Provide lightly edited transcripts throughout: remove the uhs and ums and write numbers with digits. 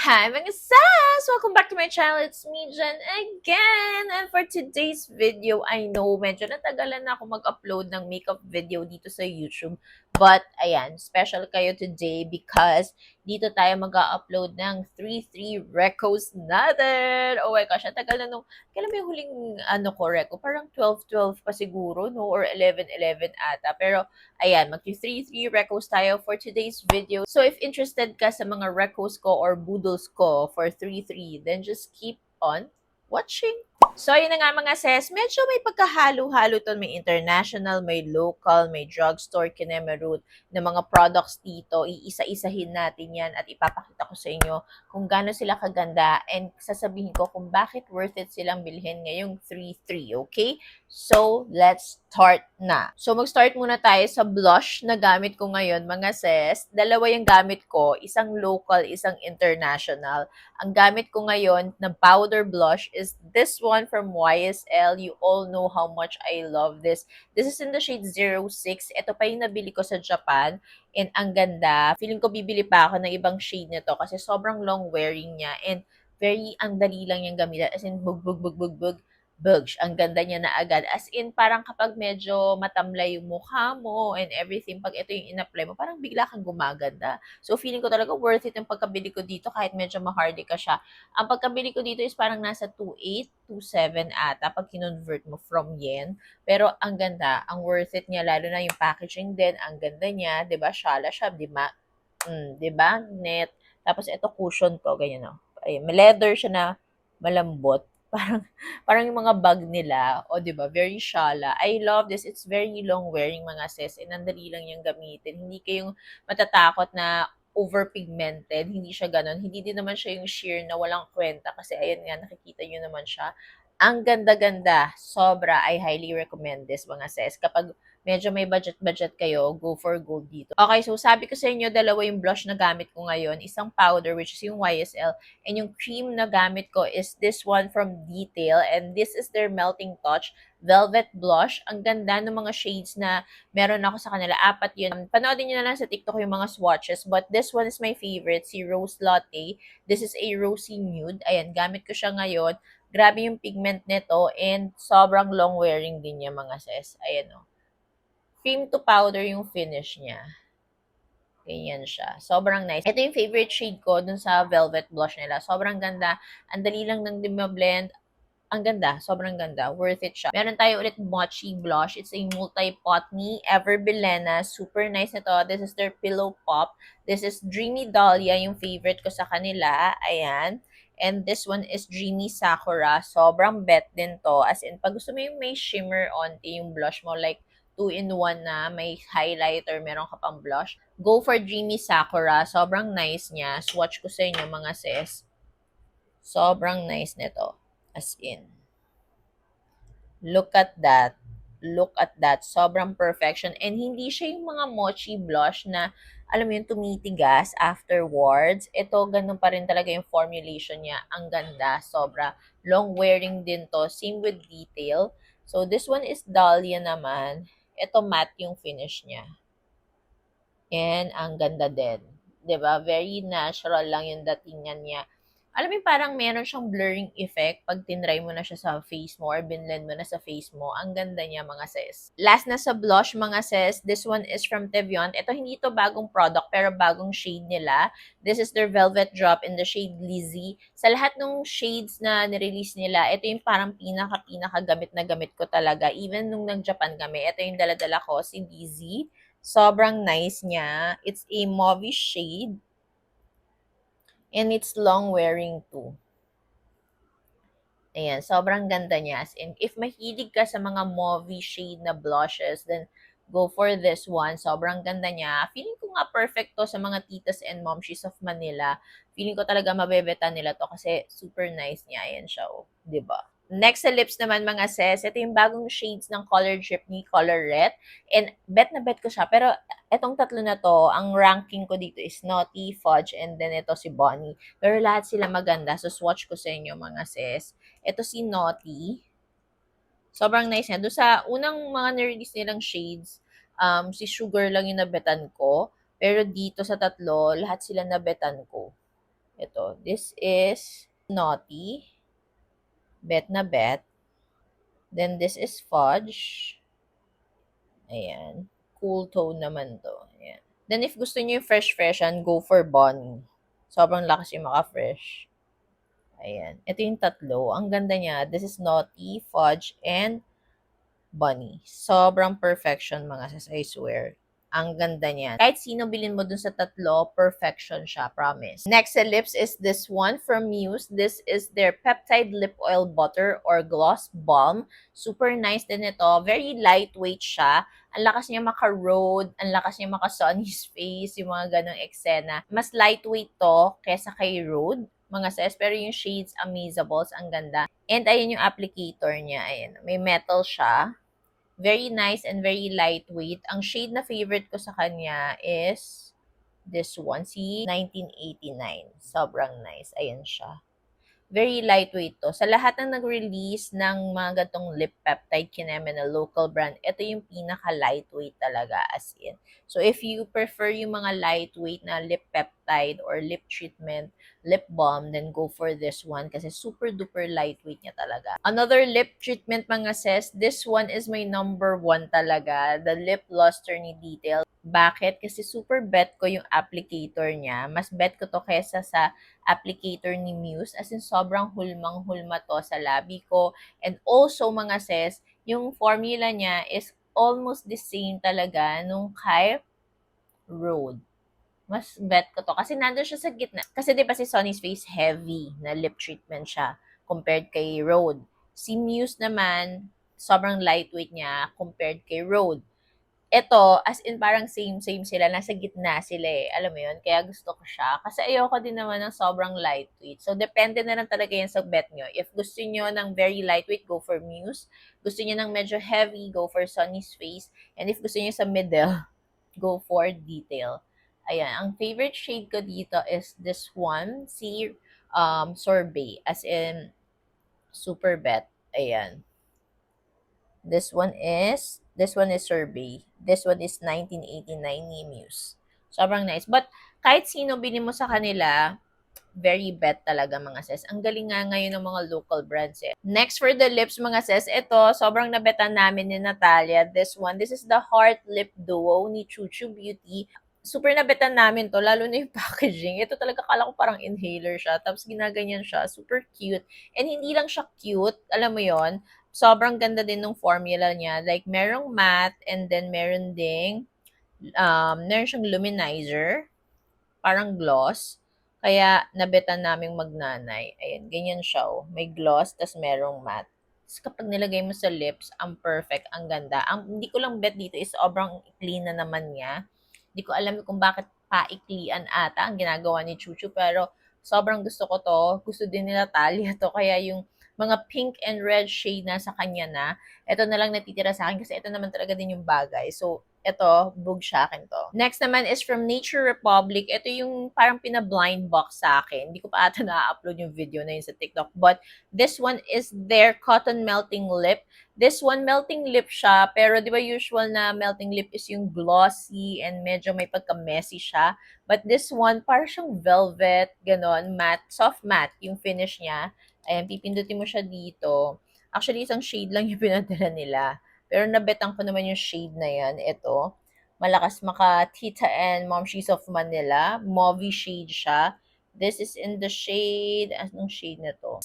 Hi mga sis! Welcome back to my channel. It's me, Jen, again. And for today's video, I know medyo natagalan na ako mag-upload ng makeup video dito sa YouTube. But, ayan, special kayo today because dito tayo mag-upload ng 3-3 recos natin. Oh my gosh, natagal na nung, kailan ba yung huling reco? Parang 12-12 pa siguro, no? Or 11-11 ata. Pero, ayan, mag-3-3 recos tayo for today's video. So, if interested ka sa mga recos ko or boodles ko for 3-3, then just keep on watching. So, yun na nga mga sis, medyo may pagkahalo-halo to. May international, may local, may drugstore, kinemerut na mga products dito. Iisa-isahin natin yan at ipapakita ko sa inyo kung gaano sila kaganda and sasabihin ko kung bakit worth it silang bilhin ngayong 3-3, okay? So, let's start na. So, mag-start muna tayo sa blush na gamit ko ngayon, mga sis. Dalawa yung gamit ko, isang local, isang international. Ang gamit ko ngayon na powder blush is this one from YSL. You all know how much I love this. This is in the shade 06. Ito pa yung nabili ko sa Japan. And ang ganda. Feeling ko bibili pa ako ng ibang shade nito kasi sobrang long wearing niya. And ang dali lang yung gamitan. As in, bug. Bugs. Ang ganda niya na agad. As in, parang kapag medyo matamlay yung mukha mo and everything, pag ito yung in-apply mo, parang bigla kang gumaganda. So, feeling ko talaga worth it yung pagkabili ko dito kahit medyo mahardy ka siya. Ang pagkabili ko dito is parang nasa 2.8, 2.7 ata pag kinonvert mo from yen. Pero ang ganda, ang worth it niya, lalo na yung packaging din, ang ganda niya, 'di ba? Shala siya, 'di ba? 'Di ba? Net. Tapos ito cushion to, ganyan oh. Ay, may leather siya na malambot. Parang parang yung mga bag nila, o 'di ba? Very shala. I love this. It's very long wearing mga sis. And ang dali lang yung gamitin. Hindi kayong matatakot na over-pigmented. Hindi siya ganun. Hindi din naman siya yung sheer na walang kwenta. Kasi ayan nga, nakikita nyo naman siya. Ang ganda-ganda. Sobra. I highly recommend this mga sis. Kapag medyo may budget-budget kayo, go for gold dito. Okay, so sabi ko sa inyo, dalawa yung blush na gamit ko ngayon. Isang powder, which is yung YSL, and yung cream na gamit ko is this one from Detail, and this is their Melting Touch Velvet Blush. Ang ganda ng mga shades na meron ako sa kanila. 4 yun. Panoodin nyo na lang sa TikTok yung mga swatches, but this one is my favorite, si Rose Latte. This is a rosy nude. Ayan, gamit ko siya ngayon. Grabe yung pigment nito and sobrang long wearing din niya mga sis. Ayan o. Cream to powder yung finish niya. Ganyan siya. Sobrang nice. Ito yung favorite shade ko dun sa velvet blush nila. Sobrang ganda. Ang dali lang ng blend. Ang ganda. Sobrang ganda. Worth it siya. Meron tayo ulit Mochi blush. It's a multi-pot ni Ever Bilena. Super nice na to. This is their Pillow Pop. This is Dreamy Dahlia, yung favorite ko sa kanila. Ayan. And this one is Dreamy Sakura. Sobrang bet din to. As in, pag gusto mo yung may shimmer onti yung blush mo, like 2-in-1 na, may highlighter, meron ka pang blush, go for Dreamy Sakura. Sobrang nice niya. Swatch ko sa inyo mga sis. Sobrang nice nito. As in. Look at that. Look at that. Sobrang perfection. And hindi siya yung mga mochi blush na, alam mo yun, tumitigas afterwards. Ito, ganun pa rin talaga yung formulation niya. Ang ganda. Sobra. Long wearing din to. Same with Detail. So, this one is Dahlia naman. Ito, matte yung finish niya. And ang ganda din. 'Di ba? Very natural lang yung datingan niya. Alam mo parang meron siyang blurring effect pag tinry mo na siya sa face mo or binlend mo na sa face mo. Ang ganda niya mga sis. Last na sa blush mga sis, this one is from Teviant. Ito hindi to bagong product pero bagong shade nila. This is their Velvet Drop in the shade Lizzy. Sa lahat ng shades na nirelease nila, ito yung parang pinaka gamit na gamit ko talaga. Even nung nag-Japan kami, ito yung daladala ko, si Lizzy. Sobrang nice niya. It's a mauve shade. And it's long wearing too. Ayan, sobrang ganda niya. As in, if mahilig ka sa mga mauve shade na blushes, then go for this one. Sobrang ganda niya. Feeling ko nga perfect to sa mga titas and momshies of Manila. Feeling ko talaga mabebeta nila to kasi super nice niya. Ayan siya, oh. 'Di ba? Next sa lips naman mga sis, ito yung bagong shades ng Color Drip ni Colorette. And bet na bet ko siya. Pero etong tatlo na to, ang ranking ko dito is Naughty, Fudge, and then ito si Bonnie. Pero lahat sila maganda. So swatch ko sa inyo mga sis. Ito si Naughty. Sobrang nice niya. Doon sa unang mga nirelease nilang shades, si Sugar lang yung nabetan ko. Pero dito sa tatlo, lahat sila nabetan ko. Ito, this is Naughty. Bet na bet. Then, this is Fudge. Ayan. Cool tone naman to. Ayan. Then, if gusto niyo yung fresh-freshan, go for Bonnie. Sobrang lakas yung maka-fresh. Ayan. Ito yung tatlo. Ang ganda niya. This is Naughty, Fudge, and Bunny. Sobrang perfection, mga sis, I swear. Ang ganda niyan. Kahit sino bilin mo dun sa tatlo, perfection siya, promise. Next sa lips is this one from Muse. This is their Peptide Lip Oil Butter or Gloss Balm. Super nice din ito. Very lightweight siya. Ang lakas niya maka-road, ang lakas niya maka-Sonny's face, yung mga ganong eksena. Mas lightweight to kesa kay road, mga sis. Pero yung shades, amazables, ang ganda. And ayun yung applicator niya. Ayan, may metal siya. Very nice and very lightweight. Ang shade na favorite ko sa kanya is this one, si 1989. Sobrang nice. Ayan siya. Very lightweight to. Sa lahat ng nag-release ng mga gatong lip peptide kineme na local brand, ito yung pinaka-lightweight talaga, as in. So, if you prefer yung mga lightweight na lip peptide or lip treatment, lip balm, then go for this one kasi super duper lightweight niya talaga. Another lip treatment, mga sis, this one is my number one talaga, the Lip Luster ni Detail. Bakit? Kasi super bet ko yung applicator niya. Mas bet ko to kesa sa applicator ni Muse. As in, sobrang hulmang-hulma to sa labi ko. And also, mga sis, yung formula niya is almost the same talaga nung kay Rhode. Mas bet ko to. Kasi nandun siya sa gitna. Kasi di ba si Sonny's Face heavy na lip treatment siya compared kay Rhode. Si Muse naman, sobrang lightweight niya compared kay Rhode. Ito, as in parang same-same sila. Nasa gitna sila eh. Alam mo yun? Kaya gusto ko siya. Kasi ayoko din naman ng sobrang lightweight. So, depende na lang talaga yan sa bet nyo. If gusto nyo ng very lightweight, go for Muse. Gusto nyo ng medyo heavy, go for Sonny's Face. And if gusto nyo sa middle, go for Detail. Ayan. Ang favorite shade ko dito is this one, si Sorbet. As in, super bet. Ayan. This one is Survey. This one is 1989 ni Muse. Sobrang nice. But kahit sino bili mo sa kanila, very bet talaga, mga sis. Ang galing nga ngayon ng mga local brands eh. Next for the lips, mga sis, ito, sobrang nabetan namin ni Natalia. This is the Heart Lip Duo ni Chuchu Beauty. Super nabetan namin to, lalo na yung packaging. Ito talaga, kala ko parang inhaler siya. Tapos ginaganyan siya. Super cute. And hindi lang siya cute, alam mo yon, sobrang ganda din ng formula niya. Like, merong matte and then meron ding, meron siyang luminizer, parang gloss. Kaya, nabetan naming magnanay. Ayan, ganyan siya, oh. May gloss, tas merong matte. Tapos kapag nilagay mo sa lips, ang perfect, ang ganda. Ang hindi ko lang bet dito is sobrang clean na naman niya. Hindi ko alam kung bakit paiklian ata ang ginagawa ni Chuchu, pero sobrang gusto ko to. Gusto din nila Talia to. Kaya yung mga pink and red shade na sa kanya na, ito na lang natitira sa akin kasi ito naman talaga din yung bagay. So, ito, bug sa akin to. Next naman is from Nature Republic. Ito yung parang pina-blind box sa akin. Hindi ko pa ata na-upload yung video na yun sa TikTok. But this one is their Cotton Melting Lip. This one, melting lip siya. Pero di ba usual na melting lip is yung glossy and medyo may pagka-messy siya. But this one, parang siyang velvet, ganon, matte, soft matte yung finish niya. Ayan, pipindutin mo siya dito. Actually, isang shade lang yung pinadala nila. Pero nabetan ko naman yung shade na yan. Ito. Malakas maka Tita and Mom She's of Manila. Mauve shade siya. This is in the shade, anong shade na to?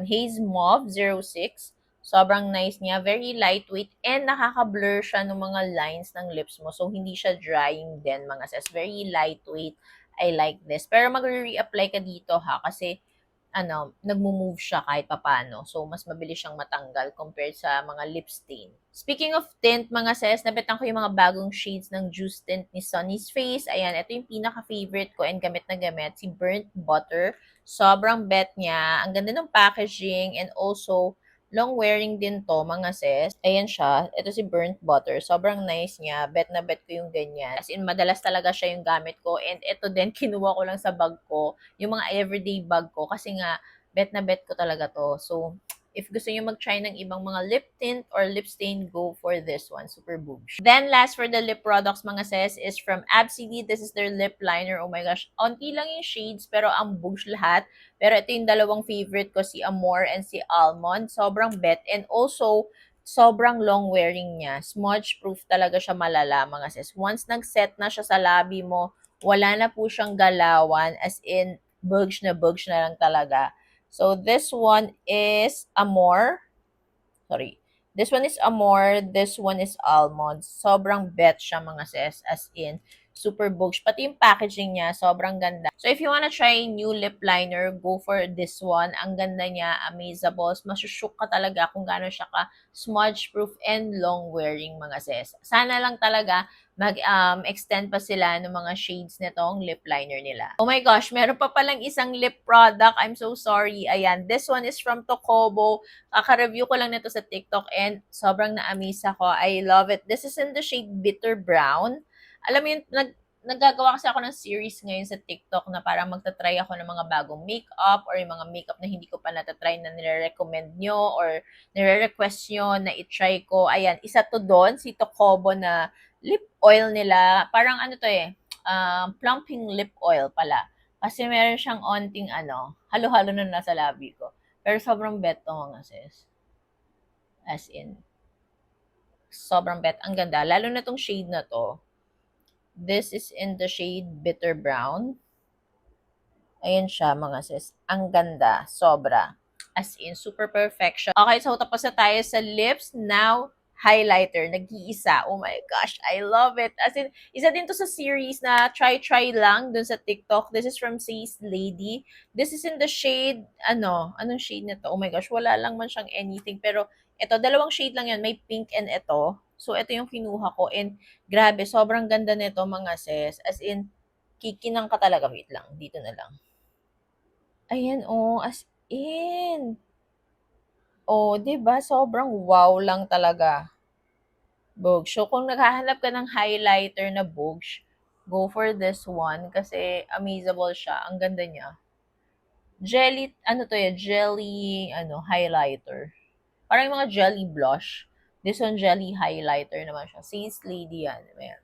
Haze Mauve 06. Sobrang nice niya. Very lightweight and nakaka-blur siya ng mga lines ng lips mo. So, hindi siya drying din, mga sis. Very lightweight. I like this. Pero mag-re-apply ka dito ha kasi nagmo-move siya kahit papano. So, mas mabilis siyang matanggal compared sa mga lip stain. Speaking of tint, mga sis, nabetan ko yung mga bagong shades ng Juice Tint ni Sonny's Face. Ayan, ito yung pinaka-favorite ko and gamit na gamit, si Burnt Butter. Sobrang bet niya. Ang ganda ng packaging and also, long wearing din to, mga sis. Ayan siya. Ito si Burnt Butter. Sobrang nice niya. Bet na bet ko yung ganyan. As in, madalas talaga siya yung gamit ko. And ito din, kinuha ko lang sa bag ko. Yung mga everyday bag ko. Kasi nga, bet na bet ko talaga to. So, If gusto niyo mag-try ng ibang mga lip tint or lip stain, go for this one. Super boosh. Then, last for the lip products, mga sis, is from Absidy. This is their lip liner. Oh my gosh. Onti lang yung shades, pero ang boosh lahat. Pero ito yung dalawang favorite ko, si Amore and si Almond. Sobrang bet. And also, sobrang long wearing niya. Smudge proof talaga siya, malala, mga sis. Once nag-set na siya sa labi mo, wala na po siyang galawan. As in, bugs na lang talaga. So, this one is Amore. Sorry. This one is Amore. This one is Almond. Sobrang bet siya, mga sis. As in, super bugs. Pati yung packaging niya, sobrang ganda. So, if you wanna try new lip liner, go for this one. Ang ganda niya, amazable. Masushook ka talaga kung gaano siya ka smudge-proof and long-wearing, mga sis. Sana lang talaga mag-extend pa sila ng mga shades nitong lip liner nila. Oh my gosh, meron pa palang isang lip product. I'm so sorry. Ayan, this one is from Tokobo. Kaka-review ko lang nito sa TikTok and sobrang na-amaze ako. I love it. This is in the shade Bitter Brown. Alam mo yun, naggagawa kasi ako ng series ngayon sa TikTok na parang magta-try ako ng mga bagong makeup or yung mga makeup na hindi ko pa natatry na nire-recommend nyo or nire-request nyo na itry ko. Ayan, isa to doon, si Tokobo na lip oil nila. Parang ano to plumping lip oil pala. Kasi meron siyang onting halo-halo na nasa labi ko. Pero sobrang bet to, mga sis. As in, sobrang bet. Ang ganda. Lalo na tong shade na to. This is in the shade Bitter Brown. Ayan siya, mga sis. Ang ganda. Sobra. As in, super perfection. Okay, so tapos na tayo sa lips. Now, highlighter. Nag-iisa. Oh my gosh, I love it. As in, isa din to sa series na try lang dun sa TikTok. This is from Says Lady. This is in the shade, anong shade na to? Oh my gosh, wala lang man siyang anything. Pero, ito, dalawang shade lang yan. May pink and ito. So, ito yung kinuha ko. And, grabe, sobrang ganda nito, mga sis. As in, kikinang ka talaga. Wait lang, dito na lang. Ayan, as in. Oh, 'di ba? Sobrang wow lang talaga. Bogs. So, kung naghahanap ka ng highlighter na Bogs, go for this one kasi amazable siya. Ang ganda niya. Jelly, jelly, highlighter. Parang yung mga jelly blush. This one, jelly highlighter naman siya. Says Lady yan. Ayan.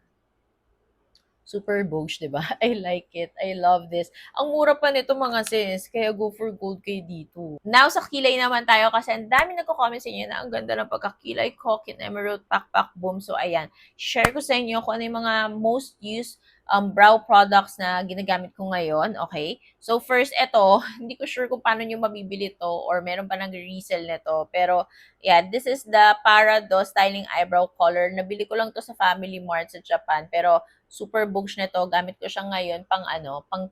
Super Bogs, di ba? I like it. I love this. Ang mura pa nito, mga sis, kaya go for gold kayo dito. Now, sa kilay naman tayo kasi ang dami nagko-comment sa inyo na ang ganda ng pagkakilay ko, Kin Emerald Pakpak Boom. So, ayan. Share ko sa inyo kung ano yung mga most used brow products na ginagamit ko ngayon. Okay? So, first, ito, hindi ko sure kung paano nyo mabibili to or meron pa nang resell nito. Pero, yeah, this is the Parado Styling Eyebrow Color. Nabili ko lang to sa Family Mart sa Japan. Pero, super bugs na to. Gamit ko siya ngayon pang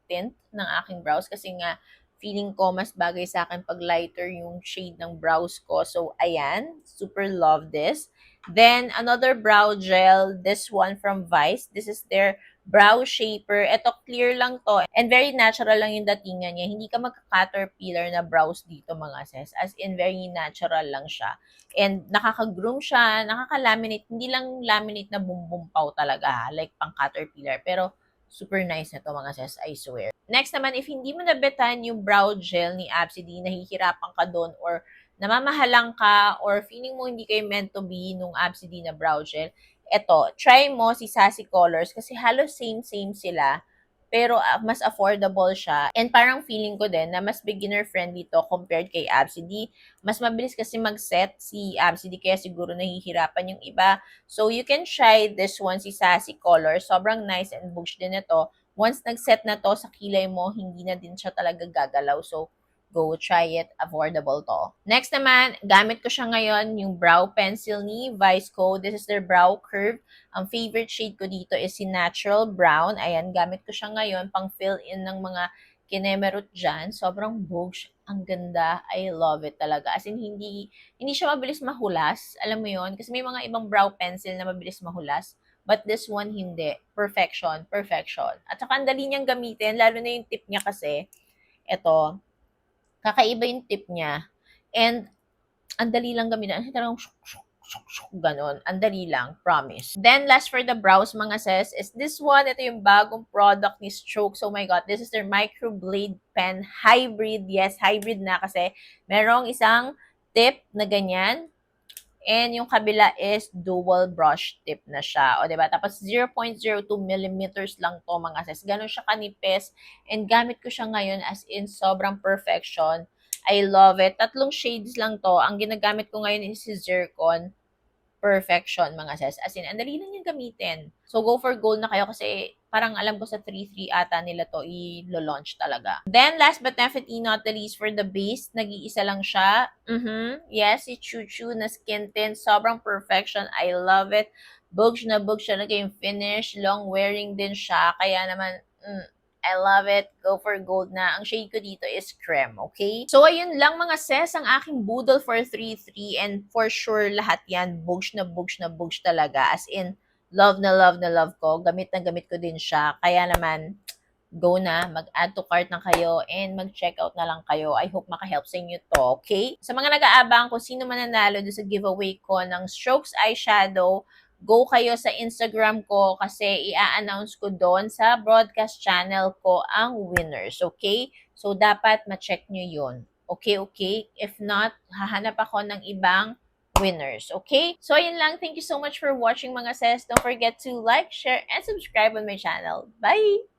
tint ng aking brows kasi nga feeling ko mas bagay sa akin pag lighter yung shade ng brows ko. So, ayan. Super love this. Then, another brow gel. This one from Vice. This is their brow shaper. Ito, clear lang to. And very natural lang yung datingan niya. Hindi ka magka-caterpillar na brows dito, mga sis. As in, very natural lang siya. And nakaka-groom siya, nakaka-laminate. Hindi lang laminate na bumbumpaw talaga, like pang caterpillar. Pero super nice na to, mga sis, I swear. Next naman, if hindi mo nabetan yung brow gel ni Absidy, nahihirapan ka doon or namamahalang ka or feeling mo hindi kayo meant to be nung Absidy na brow gel, eto, try mo si Sassy Colors kasi halos same-same sila pero mas affordable siya. And parang feeling ko din na mas beginner-friendly to compared kay Absidy. Mas mabilis kasi mag-set si Absidy kaya siguro nahihirapan yung iba. So, you can try this one, si Sassy Color. Sobrang nice and boosh din ito. Once nag-set na to sa kilay mo, hindi na din siya talaga gagalaw. So, go try it. Affordable to. Next naman, gamit ko siya ngayon, yung brow pencil ni Viceco. This is their brow curve. Ang favorite shade ko dito is si Natural Brown. Ayan, gamit ko siya ngayon pang fill in ng mga kinemerot dyan. Sobrang bogus. Ang ganda. I love it talaga. As in, hindi siya mabilis mahulas. Alam mo yon. Kasi may mga ibang brow pencil na mabilis mahulas. But this one, hindi. Perfection. Perfection. At saka, ang dali niyang gamitin. Lalo na yung tip niya kasi. Ito, kakaiba yung tip niya. And, ang dali lang gamitin. Talagang ganon. Ang dali lang. Promise. Then, last for the brows, mga sis, is this one. Ito yung bagong product ni Strokes. Oh my God. This is their Microblade Pen Hybrid. Yes, hybrid na kasi merong isang tip na ganyan. And yung kabila is dual brush tip na siya. O, diba? Tapos 0.02 millimeters lang to mga sis. Ganun siya kanipis. And gamit ko siya ngayon as in sobrang perfection. I love it. 3 shades lang to. Ang ginagamit ko ngayon is si Zircon Perfection mga sis. As in, ang dali lang yung gamitin. So, go for gold na kayo kasi parang alam ko sa 3.3 ata nila to i-launch talaga. Then, last but definitely not the least, for the base, nag-iisa lang siya. Yes, si Choo Choo na skin tint. Sobrang perfection. I love it. Bugs na bugs siya na yung finish. Long wearing din siya. Kaya naman, I love it. Go for gold na. Ang shade ko dito is creme, okay? So, ayun lang mga sis, ang aking budol for 3.3 and for sure lahat yan, bugs na bugs na bugs talaga. As in, love na love na love ko. Gamit na gamit ko din siya. Kaya naman, go na, mag-add to cart na kayo and mag-checkout na lang kayo. I hope makahelp sa inyo to, okay? Sa mga nag-aabang kung sino man nanalo sa giveaway ko ng Strokes Eyeshadow, go kayo sa Instagram ko kasi i-announce ko doon sa broadcast channel ko ang winners, okay? So, dapat ma-check nyo yun. Okay, okay? If not, hahanap ako ng ibang winners, okay? So, ayun lang. Thank you so much for watching mga sis. Don't forget to like, share, and subscribe on my channel. Bye!